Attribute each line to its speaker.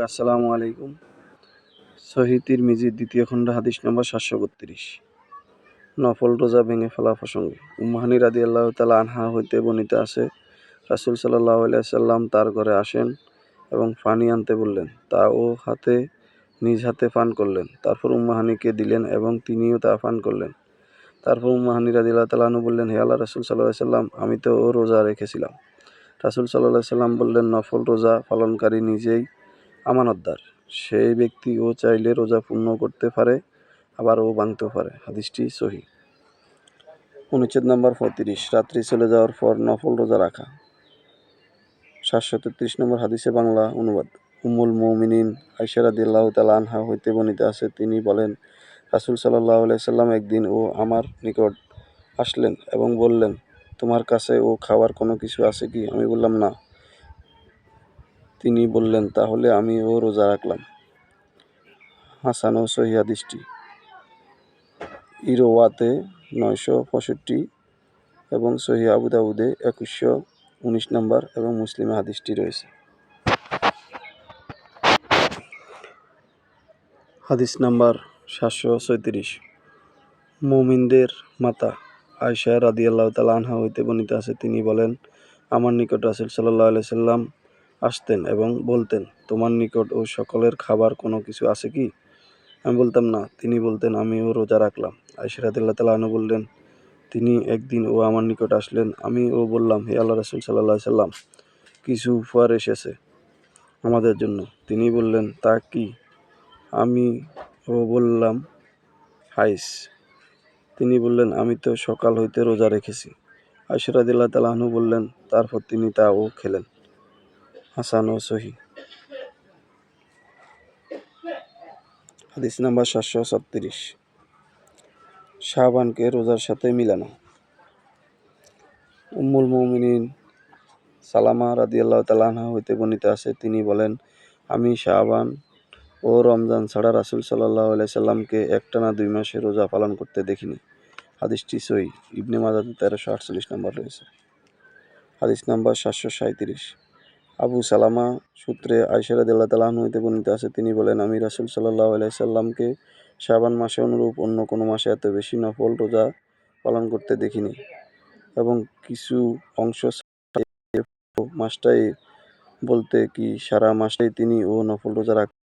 Speaker 1: আসসালামু আলাইকুম। সহিহ তিরমিজি দ্বিতীয় খণ্ড হাদিস নম্বর ৭৩২। নফল রোজা ভেঙে ফেলা প্রসঙ্গে উম্মু হানি রাদিয়াল্লাহু তাআলা আনহা হইতে বর্ণিত আছে, রাসূল সাল্লাল্লাহু আলাইহি ওয়াসাল্লাম তার ঘরে আসেন এবং পানি আনতে বললেন। তা ও নিজ হাতে পান করলেন। তারপর উম্মু হানিকে দিলেন এবং তিনিও তা পান করলেন। তারপর উম্মু হানি রাদিয়াল্লাহু তাআলা আনহা বললেন, হে আল্লাহর রাসূল সাল্লাল্লাহু আলাইহি ওয়াসাল্লাম, আমি তো রোজা রেখেছিলাম। রাসূল সাল্লাল্লাহু আলাইহি ওয়াসাল্লাম বললেন, নফল রোজা পালনকারী নিজেই আমানতদার। সেই ব্যক্তি ও চাইলে রোজা পূর্ণ করতে পারে, আবার ও ভাঙতেও পারে। হাদিসটি সহিহ। অনুচ্ছেদ নম্বর ৩৫। রাত্রি চলে যাওয়ার পর নফল রোজা রাখা। ৭৩৩ নম্বর হাদিসে বাংলা অনুবাদ। উম্মুল মুমিনিন আয়েশা রাদিয়াল্লাহু তাআলা আনহা হইতে বর্ণিত আছে, তিনি বলেন, রাসূল সাল্লাল্লাহু আলাইহি ওয়াসাল্লাম একদিন আমার নিকট আসলেন এবং বললেন, তোমার কাছে ও খাওয়ার কোনো কিছু আছে কি? আমি বললাম, না। তিনি বললেন, তাহলে আমি রোজা রাখলাম। হাসান ও সহিহ হাদিসটি। ইরওয়াতে ৯৬৫ এবং সহিহ আবু দাউদে ২১১৯ নম্বর এবং মুসলিমে হাদিসটি রয়েছে। হাদিস নাম্বার ৭৩৬। মুমিনদের মাতা আয়েশা রাদিয়াল্লাহু তাআলা আনহা হইতে বর্ণিত আছে, তিনি বলেন, আমার নিকট রাসূল সাল্লাল্লাহু আলাইহি সাল্লাম আসতেন এবং বলতেন, তোমার নিকট ও সকলের খাবার কোনো কিছু আছে কি? আমি বলতাম, না। তিনি বলতেন, আমিও রোজা রাখলাম। আয়েশা রাদিয়াল্লাহু তাআলা আনহা বললেন, তিনি একদিন আমার নিকট আসলেন। আমি বললাম, হে আল্লাহর রাসূল সাল্লাল্লাহু আলাইহি সাল্লাম, কিছু উপহার এসেছে আমাদের জন্য। তিনি বললেন, তা কি? আমি বললাম, হাইস। তিনি বললেন, আমি তো সকাল হইতে রোজা রেখেছি। আয়েশা রাদিয়াল্লাহু তাআলা আনহা বললেন, তারপর তিনি তা খেলেন। হাসান ও সহিহ। হাদিস নাম্বার ৭৩৬। শাবানকে রোজার সাথে মিলানো। উম্মুল মুমিনিন সালামা রাদিয়াল্লাহু তাআলা আনহা হইতে বর্ণিত আছে, তিনি বলেন, আমি শাবান ও রমজান ছাড়া রাসূল সাল্লাল্লাহু আলাইহি সাল্লামকে একটানা ২ মাসে রোজা পালন করতে দেখিনি। হাদিসটি সহিহ। ইবনে মাজাহতে ১৩৪৮ নম্বর রয়েছে। হাদিস নাম্বার ৭৩৭। আবু সালামা সূত্রে আয়েশা রাদিয়াল্লাহু তাআলা আনহা হইতে বর্ণিত আছে, তিনি বলেন, আমি রাসূল সাল্লাল্লাহু আলাইহি সাল্লামকে শাবান মাসে অনুরূপ অন্য কোনো মাসে এত বেশি নফল রোজা পালন করতে দেখিনি এবং কিছু অংশ মাসটাই বলতে কি সারা মাসটাই তিনি নফল রোজা রাখতেন।